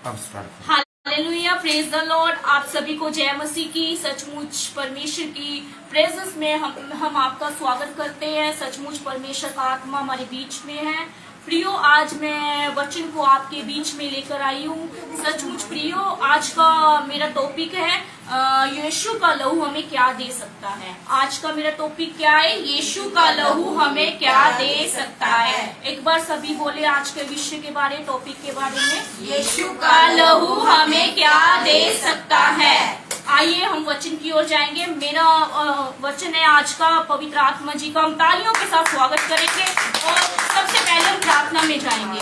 Hallelujah, praise the Lord. आप सभी को जय मसीह की। सचमुच परमेश्वर की प्रेजेंस में हम आपका स्वागत करते हैं। सचमुच परमेश्वर का आत्मा हमारे बीच में है। प्रियो, आज मैं वचन को आपके बीच में लेकर आई हूँ। सचमुच प्रियो, आज का मेरा टॉपिक है यीशु का लहू हमें क्या दे सकता है। आज का मेरा टॉपिक क्या है? यीशु का लहू हमें क्या दे सकता है। एक बार सभी बोले आज के विषय के बारे, टॉपिक के बारे में, यीशु का लहू हमें क्या दे सकता है। आइए हम वचन की ओर जाएंगे। मेरा वचन है आज का पवित्र आत्मा जी का। हम तालियों के साथ स्वागत करेंगे और सबसे पहले हम प्रार्थना में जाएंगे।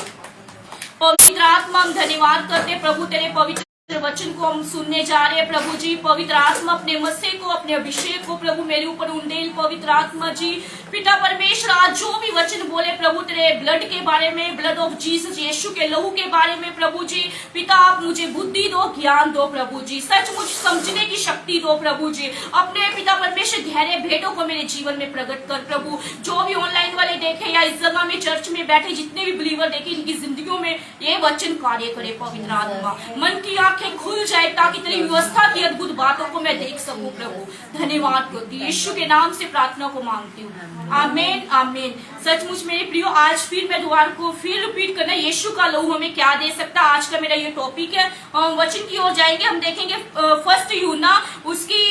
पवित्र आत्मा, हम धन्यवाद करते प्रभु तेरे पवित्र वचन को हम सुनने जा रहे हैं। प्रभु जी, पवित्र आत्मा अपने मसीह को, अपने अभिषेक को प्रभु मेरे ऊपर उंडेल। पवित्र आत्मा जी, पिता परमेश्वर, आज जो भी वचन बोले प्रभु तेरे ब्लड के बारे में, ब्लड ऑफ जीसस, यीशु के लहू के बारे में, प्रभु जी पिता आप मुझे बुद्धि दो, ज्ञान दो प्रभु जी, सचमुच समझने की शक्ति दो प्रभु जी। अपने पिता परमेश्वर गहरे भेदों को मेरे जीवन में प्रकट कर प्रभु। जो भी ऑनलाइन वाले देखे या इस जगह में चर्च में बैठे जितने भी बिलीवर देखे, इनकी जिंदगियों में ये वचन कार्य करे। पवित्र आत्मा, मन की आंखें खुल जाए ताकि तेरी व्यवस्था की अद्भुत बातों को मैं देख सकूं प्रभु। धन्यवाद करती हूँ, यीशु के नाम से प्रार्थना को मांगती हूँ, आमीन आमीन। सचमुच मेरे प्रियो, आज फिर मैं दोबारा को फिर रिपीट करना, यीशु का लहू हमें क्या दे सकता है। आज का मेरा ये टॉपिक है। वचन की ओर जाएंगे। हम देखेंगे फर्स्ट यूहन्ना उसकी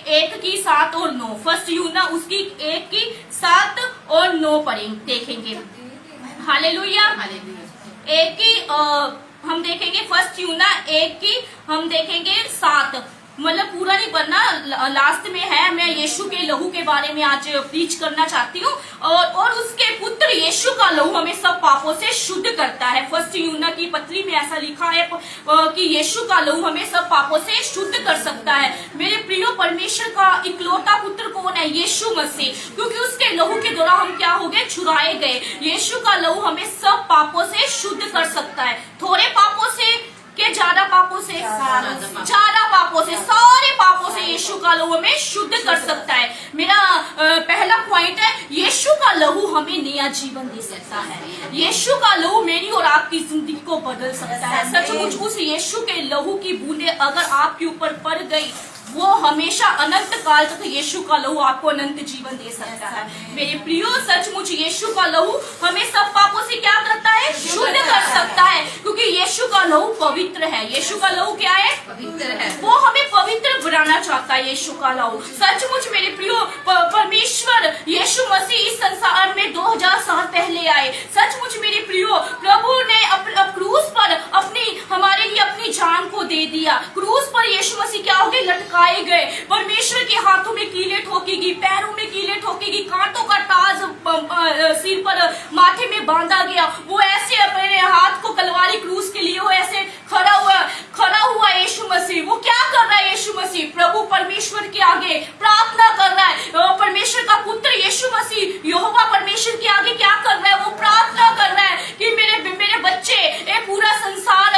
एक की 7 और 9। फर्स्ट यूहन्ना उसकी 1 की 7 और 9 पढ़ेंगे, देखेंगे। हालेलुया। एक की हम देखेंगे फर्स्ट यूहन्ना 1 की हम देखेंगे 7, मतलब पूरा नहीं पढ़ना, लास्ट में है। मैं यीशु के लहू के बारे में आज प्रीच करना चाहती हूँ। और उसके पुत्र यीशु का लहू हमें सब पापों से शुद्ध करता है। फर्स्ट यूहन्ना की पत्री में ऐसा लिखा है कि यीशु का लहू हमें सब पापों से शुद्ध कर सकता है। मेरे प्रियो, परमेश्वर का इकलौता पुत्र कौन है? यीशु मसीह, क्योंकि उसके लहू के द्वारा हम क्या हो गए? छुड़ाए गए। यीशु का लहू हमें सब पापों से शुद्ध कर सकता है। थोड़े पापों से के ज्यादा पापों से? ज्यादा पापों से, सारे पापों से यीशु का लहू हमें शुद्ध कर सकता है। मेरा पहला पॉइंट है, यीशु का लहू हमें नया जीवन दे सकता है। यीशु का लहू मेरी और आपकी जिंदगी को बदल सकता है। सचमुच उस यीशु के लहू की बूंदे अगर आपके ऊपर पड़ गई, वो हमेशा अनंत काल तक यीशु का लहू आपको अनंत जीवन दे सकता है। मेरे प्रियो, सचमुच यीशु का लहू हमें सब पापों से क्या करता है? शुद्ध कर सकता है, क्योंकि यीशु का लहू पवित्र है। यीशु का लहू क्या है? पवित्र है। वो हमें पवित्र बनाना चाहता है यीशु का लहू। सचमुच मेरे प्रियो, परमेश्वर यीशु मसीह इस संसार में 2000 साल पहले आए। सचमुच मेरे प्रियो, प्रभु ने क्रूस पर हमारे लिए अपनी जान को दे दिया। क्रूस पर यीशु मसीह क्या हो गए? लटकाए गए। परमेश्वर के हाथों में कीले ठोकेगी, पैरों में कीले ठोकेगी, कांटों का ताज सिर पर, माथे में बांधा गया। वो ऐसे अपने हाथ को कलवारी क्रूस के लिए वो ऐसे खड़ा हुआ यीशु मसीह। वो क्या कर रहा है यीशु मसीह? प्रभु परमेश्वर के आगे प्रार्थना कर रहा है। परमेश्वर का पुत्र यीशु मसीह यहोवा परमेश्वर के आगे क्या कर रहा है? वो प्रार्थना कर रहा है कि मेरे बच्चे, ये पूरा संसार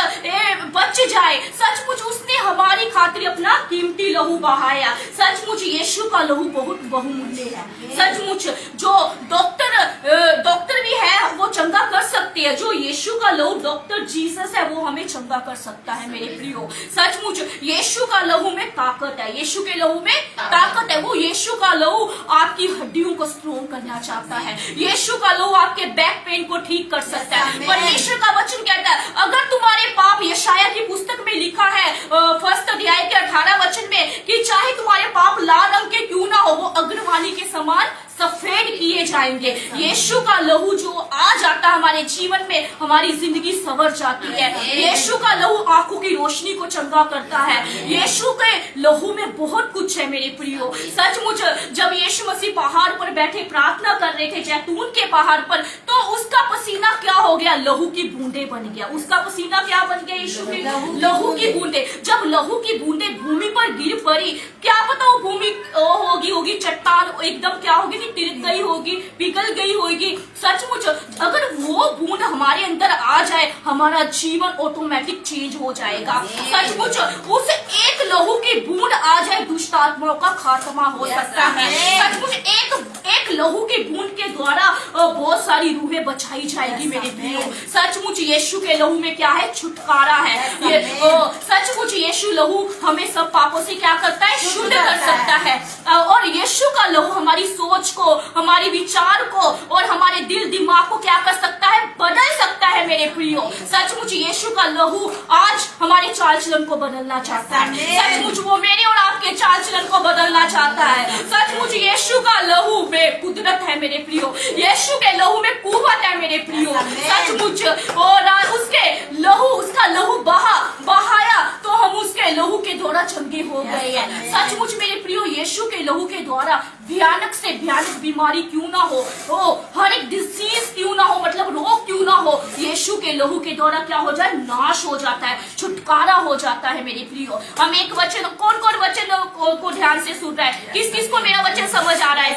बच जाए। सचमुच उसने हमारी खातिर अपना कीमती लहू बहाया। सचमुच यीशु का लहू बहुत बहुमूल्य है। सचमुच जो डॉक्टर भी है वो चंगा कर सकते हैं। जो यीशु का लहू, डॉक्टर जीसस है, वो हमें चंगा कर सकता है। मेरे प्रियो, सचमुच यीशु का लहू में ताकत है। यीशु के लहू में ताकत है। वो यीशु का लहू आपकी हड्डियों को स्ट्रोंग करना चाहता है। यीशु का लहू आपके बैक पेन को ठीक कर सकता है। परमेश्वर का वचन कहता है, अगर तुम्हारे पाप, यशाया की पुस्तक में लिखा है 1 अध्याय के 18 वचन में, कि चाहे तुम्हारे पाप लाल रंग के क्यों ना हो, वो अग्रवाणी के समान सफेद किए जाएंगे। यीशु का लहू जो आ जाता है हमारे जीवन में, हमारी जिंदगी संवर जाती है। यीशु का लहू आंखों की रोशनी को चंगा करता है। यीशु के लहू में बहुत कुछ है मेरे प्रियो। सचमुच जब यीशु मसीह पहाड़ पर बैठे प्रार्थना कर रहे थे, जैतून के पहाड़ पर, तो उसका पसीना क्या हो गया? लहू की बूंदे बन गया। उसका पसीना क्या बन गया? यीशु के लहू की बूंदे। जब लहू की बूंदे भूमि पर गिर पड़ी, क्या पता वो भूमि होगी चट्टान एकदम क्या होगी? तिरक गई होगी, पिघल गई होगी। सचमुच अगर वो बूंद हमारे अंदर आ जाए, हमारा जीवन ऑटोमेटिक चेंज हो जाएगा। सचमुच उस एक लहू की बूंद आ जाए, दुष्ट आत्माओं का खात्मा हो सकता है। सचमुच एक लहू की बूंद के द्वारा बहुत सारी रूहें बचाई जाएगी मेरे प्रियो। सचमुच यीशु के लहू में क्या है? छुटकारा है। ये सचमुच यीशु लहू हमें सब पापों से क्या करता है? शुद्ध कर सकता है। और यीशु का लहू हमारी सोच को, हमारी विचार को और हमारे दिल दिमाग को क्या कर सकता है? बदल सकता है मेरे प्रियो। सचमुच यीशु का लहू आज हमारे चाल चलन को बदलना चाहता है। सचमुच वो मेरे और आपके चाल चलन को बदलना चाहता है। सचमुच यीशु का लहू में कुदरत है मेरे प्रियो। यीशु के लहू में कुव्वत है मेरे प्रियो। सचमुच और उसका लहू बहाया तो हम उसके लहू के द्वारा चंगे हो गए हैं। सचमुच मेरे प्रियो, यीशु के लहू के द्वारा भयानक से भयानक बीमारी क्यों ना हो, हर एक डिजीज क्यों ना हो, मतलब रोग क्यों ना हो, यीशु के लहू के द्वारा क्या हो जाए? नाश हो जाता है, छुटकारा हो जाता है मेरे प्रियो। हम एक वचन, कौन कौन वचन को ध्यान से सुन रहा है? किस किस को मेरा वचन समझ आ रहा है?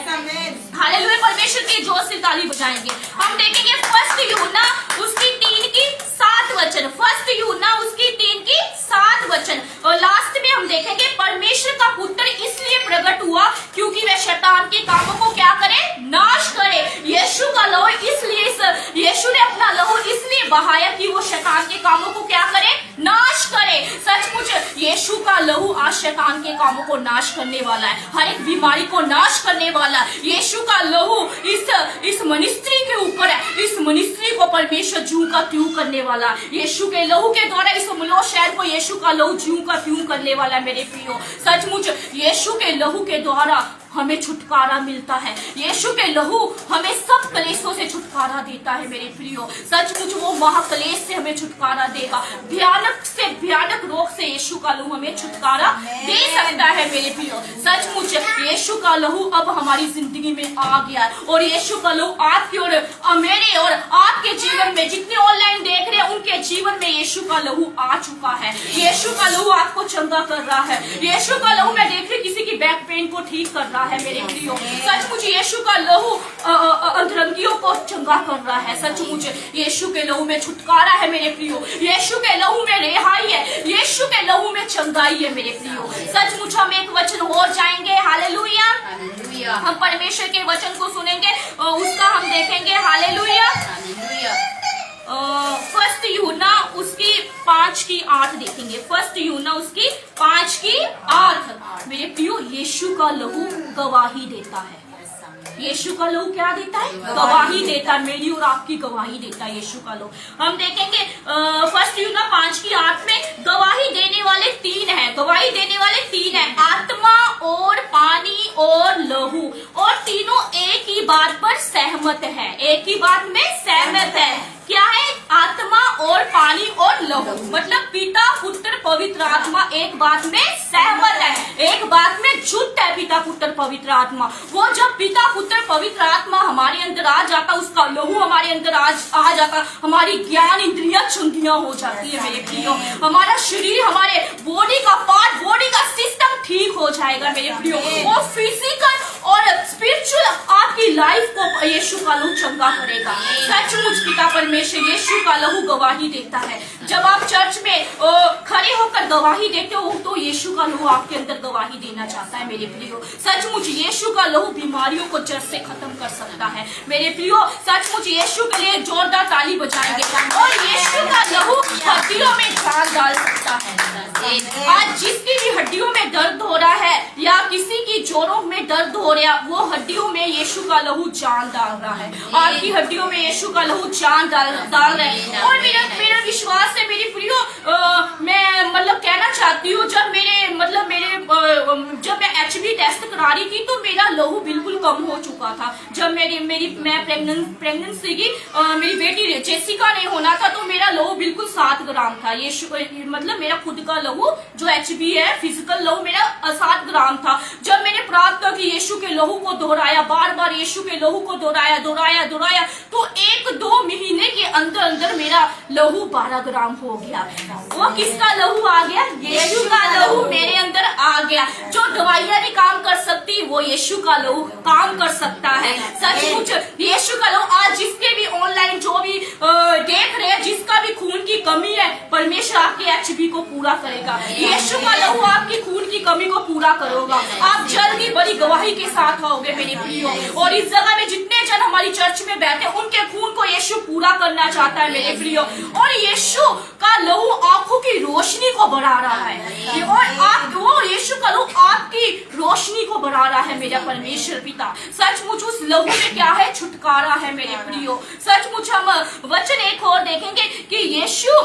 हालेलुया, परमेश्वर की जोर से ताली बजाएंगे। हम देखेंगे फर्स्ट यूहन्ना उसकी 3 की 7 वचन। फर्स्ट यूहन्ना उसकी 3 की 7 वचन। और लास्ट में हम देखेंगे परमेश्वर का पुत्र इसलिए प्रकट हुआ क्योंकि वह शैतान के कामों को क्या करे? नाश करे। यीशु का लहू इसलिए, यीशु ने अपना लहू इसलिए बहाया कि वो शैतान के कामों को क्या करे? नाश करे। सचमुच यीशु का लहू आज शैतान के कामों को नाश करने वाला है, हर एक बीमारी को नाश करने वाला है। यीशु का लहू इस मिनिस्ट्री के ऊपर है। इस मिनिस्ट्री को परमेश्वर ज्यों का त्यों करने वाला। यीशु के लहू के द्वारा इस मलो शहर को यीशु का लहू ज्यों का त्यों करने वाला है मेरे प्रियो। सचमुच यीशु के लहू के द्वारा हमें छुटकारा मिलता है। यीशु के लहू हमें सब कलेशों से छुटकारा देता है मेरे प्रियो। सचमुच वो महाकलेश से हमें छुटकारा देगा। भयानक से भयानक रोग से यीशु का लहू हमें छुटकारा दे सकता है मेरे प्रियो। सचमुच यीशु का लहू अब हमारी जिंदगी में आ गया है और यीशु का लहू आपकी और मेरे और आपके जीवन में, जितने ऑनलाइन देख रहे हैं उनके जीवन में यीशु का लहू आ चुका है। यीशु का लहू आपको चंगा कर रहा है। यीशु का लहू मैं देख रही किसी की बैक पेन को ठीक कर रहा है मेरे प्रियो। सचमुच यीशु का लहू अधरंगियों को चंगा कर रहा है। सचमुच यीशु के लहू में छुटकारा है मेरे प्रियो। यीशु के लहू में रिहाई है। यीशु के लहू में चंगाई है मेरे प्रियो। सचमुच हम एक वचन और जाएंगे। हालेलुया, हम परमेश्वर के वचन को सुनेंगे, उसका हम देखेंगे। हालेलुया, फर्स्ट यूहन्ना उसकी 5 की 8 देखेंगे। फर्स्ट यूहन्ना उसकी 5 की 8 मेरे प्रियो, यीशु का लहू गवाही देता है। यीशु का लहू क्या देता है? गवाही देता है। मेरी और आपकी गवाही देता है यीशु का लहू। हम देखेंगे फर्स्ट यूहन्ना 5 की 8 में गवाही देने वाले 3 हैं। गवाही देने वाले 3 हैं, आत्मा और पानी और लहू, और तीनों एक ही बात पर सहमत है। एक ही बात में सहमत है। क्या है? आत्मा और पानी और लहू, मतलब पिता पुत्र पवित्र आत्मा एक बात में सहमत है, एक बात में जुट है। पिता पुत्र पवित्र आत्मा, वो जब पिता पुत्र पवित्र आत्मा हमारे अंदर आ जाता, उसका लहू हमारे अंदर आ जाता, हमारी ज्ञान इंद्रियां चंगियां हो जाती है मेरे प्रियो। हमारा शरीर, हमारे बॉडी का पार्ट, बॉडी का सिस्टम ठीक हो जाएगा मेरे प्रियो। वो फिजिकल और स्पिरिचुअल आपकी लाइफ को यीशु का लहू चंगा करेगा। सचमुच पिता परमेश्वर यीशु का लहू गवाही देता है। जब आप चर्च में खड़े होकर गवाही देते हो तो यीशु का लहू आपके अंदर गवाही देना चाहता है मेरे प्रियो। सचमुच यीशु का लहू बीमारियों को जड़ से खत्म कर सकता है मेरे प्रियो। सचमुच यीशु के लिए जोरदार ताली बजाएंगे। और यीशु का लहू हड्डियों में जान डाल सकता है। आज जिसकी भी हड्डियों में दर्द हो रहा है या किसी की जोड़ों में दर्द हो रहा, वो हड्डियों में यीशु का लहू जान डाल रहा है। आपकी हड्डियों में यीशु का लहू जान डाल रहा है। और मेरा विश्वास है मेरी प्रियो, मैं मतलब कहना चाहती हूँ, जब मैं HB टेस्ट करा रही थी तो मेरा लहू बिल्कुल कम हो चुका था। जब मैं प्रेग्नेंट सीगी, मेरी बेटी जेसिका नहीं होना था तो मेरा लहू बिल्कुल 7 ग्राम था। यीशु मतलब मेरा खुद का लहू जो HB है, फिजिकल लहू मेरा 7 ग्राम था। जब मैंने प्रार्थना की, यीशु के लहू को दोहराया, बार बार यीशु के लहू को दोहराया, तो 1-2 महीने के अंदर अंदर मेरा लहू 12 ग्राम हो गया। वो किसका लहू आ गया? यीशु का लहू मेरे अंदर आ गया। जो दवाइयां नहीं काम कर सकती, वो यीशु का लहू काम कर सकता है। सचमुच यीशु का लहू आज जिसके भी ऑनलाइन जो भी देख रहे हैं, जिसका भी खून की कमी है, परमेश्वर आपके HB को पूरा करेगा। यीशु का लहू आपकी खून की कमी को पूरा करेगा। आप जल्दी बड़ी गवाही के साथ आओगे मेरे प्रियो। और इस जगह में जितने जन हमारी चर्च में बैठे, उनके खून को यीशु पूरा करना चाहता है मेरे प्रियो। और यीशु का लहू आंखों की रोशनी को बढ़ा रहा है, और वो यीशु का लहू आपकी रोशनी को बढ़ा रहा है मेरा परमेश्वर पिता। सचमुच उस लहू में क्या है? छुटकारा है मेरे प्रियो। सचमुच हम वचन एक और देखेंगे कि यीशु,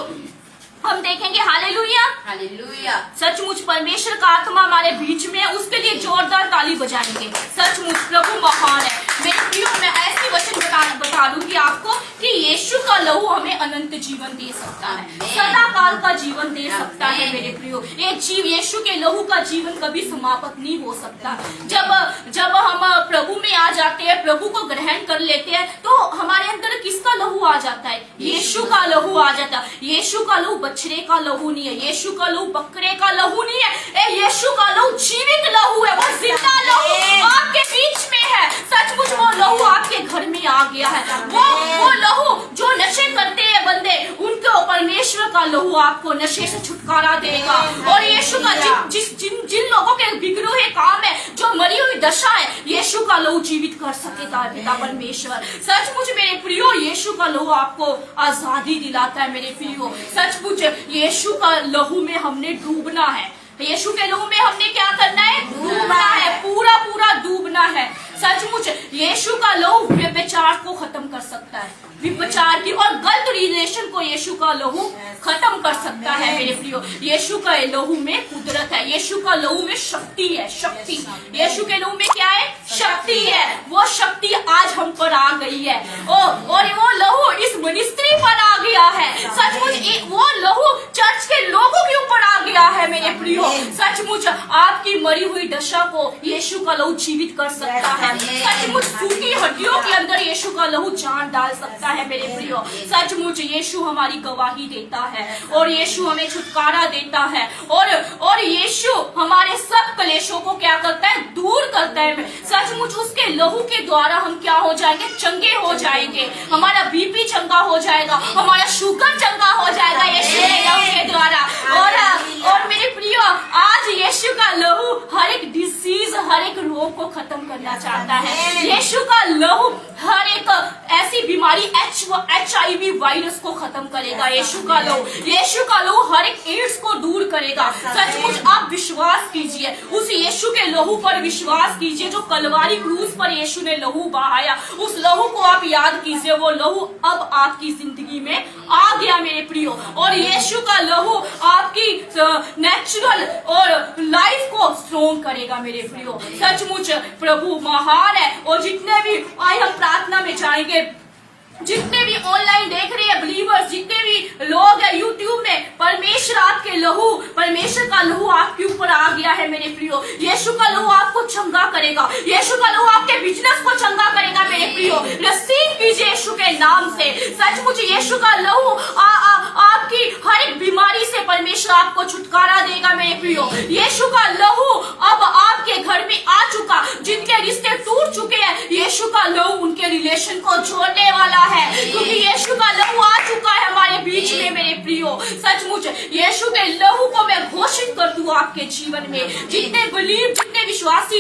हम देखेंगे हालेलुया, हालेलुया। सचमुच परमेश्वर का आत्मा हमारे बीच में है, उसके लिए जोरदार ताली बजाएंगे। सचमुच प्रभु महान है मेरे प्रियो। मैं ऐसी वचन बता दूंगी आपको कि यीशु का लहू हमें अनंत जीवन दे सकता है, सदा काल का जीवन दे सकता है मेरे प्रियो। एक जीव यीशु के लहू का जीवन कभी समाप्त नहीं हो सकता। जब हम प्रभु में आ जाते हैं, प्रभु को ग्रहण कर लेते हैं, तो हमारे अंदर किसका लहू आ जाता है? यीशु का लहू आ जाता है। यीशु का लहू बछड़े का लहू नहीं है, यीशु का लहू बकरे का लहू नहीं है, यीशु का लहू जीवित लहू है। वो जिंदा लहू आपके बीच में है। सचमुच वो लहू आपके घर में आ गया है। वो लहू जो नशे करते हैं बंदे, उनको परमेश्वर का लहू आपको नशे से छुटकारा देगा। और यीशु का जिन लोगों के बिगड़े हुए काम है, जो मरी हुई दशा है, यीशु का लहू जीवित कर सकेगा पिता परमेश्वर। सचमुच मेरे प्रियो, यीशु का लहू आपको आजादी दिलाता है मेरे प्रियो। सचमुच यीशु का लहू में हमने डूबना है। यीशु के लहू में हमने क्या करना है? डूबना है, पूरा पूरा डूबना है। सचमुच यीशु का लहू व्यभिचार को खत्म कर सकता है, व्यभिचार की और गलत रिलेशन को यीशु का लहू खत्म कर सकता है मेरे प्रियो। यीशु का लहू में कुदरत है, यीशु का लहू में शक्ति है, शक्ति। यीशु के लहू में क्या है? शक्ति है। वो शक्ति आज हम पर आ गई है, और वो लहू इस मिनिस्ट्री पर आ गया है। सचमुच वो लहू चर्च के लोगों के ऊपर आ गया है मेरे प्रियो। सचमुच आपकी मरी हुई दशा को यीशु का लहू जीवित कर सकता है। सचमुच सूखी हड्डियों के अंदर यीशु का लहू जान डाल सकता है मेरे प्रियो। सचमुच यीशु हमारी गवाही देता है, और यीशु हमें छुटकारा देता है, और यीशु हमारे सब क्लेशों को क्या करता है? दूर करता है। सचमुच उसके लहू के द्वारा हम क्या हो जाएंगे? चंगे हो जाएंगे। हमारा BP चंगा हो जाएगा, हमारा शुगर चंगा हो जाएगा यीशु के लहू के द्वारा। और मेरे प्रियो, आज यीशु का लहू हर एक डिजीज, हर एक रोग को खत्म करना चाहता है। यीशु का लहू हर एक ऐसी बीमारी HIV वायरस को खत्म करेगा। यीशु का लहू हर एक एड्स को दूर करेगा। सचमुच आप विश्वास कीजिए, उस यीशु के लहू पर विश्वास कीजिए जो कलवारी क्रूस पर यीशु ने लहू बहाया। उस लहू को आप याद कीजिए, वो लहू अब आपकी जिंदगी में आ गया मेरे प्रियो। और यीशु का लहू आपकी नेचुरल और लाइफ को स्ट्रॉन्ग करेगा मेरे प्रियो। सचमुच प्रभु महान है। और जितने भी आज हम प्रार्थना में जाएंगे, जितने भी ऑनलाइन देख रहे हैं बिलीवर्स, जितने भी लोग हैं यूट्यूब में, परमेश्वर का लहू आपके ऊपर आ गया है मेरे प्रियो। यीशु का लहू आपको चंगा करेगा, यीशु का लहू आपके बिजनेस को चंगा करेगा मेरे प्रियो। रिसीव कीजिए यीशु के नाम से। सचमुच यीशु का लहू आपकी हर एक बीमारी से परमेश्वर आपको छुटकारा देगा मेरे प्रियो। यीशु का लहू अब आपके घर में आ चुका, जिनके रिश्ते टूट चुके हैं, यीशु का लहू उनके रिलेशन को जोड़ने वाला है, क्योंकि यीशु का लहू आ चुका है हमारे बीच में मेरे प्रियो। सचमुच यीशु के लहू को मैं घोषित कर दूं आपके जीवन में। जितने विश्वासी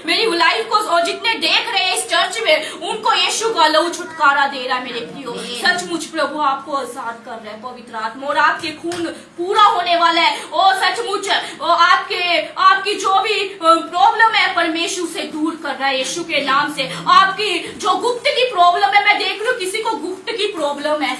मेरी लाइफ को और जितने देख रहे हैं इस चर्च में, उनको यीशु का लहू छुटकारा दे रहा है मेरे प्रियो। सचमुच प्रभु आपको आजाद कर रहा है पवित्र आत्मा, और आपके खून पूरा होने वाला है। और सचमुच आपकी जो भी प्रॉब्लम है परमेश्वर से दूर कर रहा है यीशु के नाम से। आपकी जो गुप्त की प्रॉब्लम है, मैं देख लूं किसी को गुप्त की प्रॉब्लम है,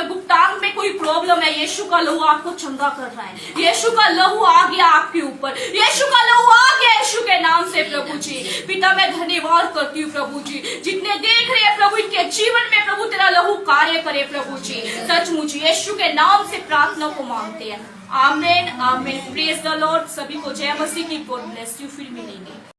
गुप्तांग में कोई प्रॉब्लम है, यीशु का लहू आपको चंगा कर रहा है। यीशु का लहू आ गया आपके ऊपर, यीशु का लहू आ गया यीशु के नाम से प्रभु जी। पिता मैं धन्यवाद करती हूँ प्रभु जी, जितने देख रहे हैं प्रभु, इनके जीवन में प्रभु तेरा लहू कार्य करे प्रभु जी। सचमुच यीशु के नाम से प्रार्थना को मांगते हैं, आमीन आमीन। Praise the Lord. सभी को जय मसीह की। God bless you. फिर मिलेंगे।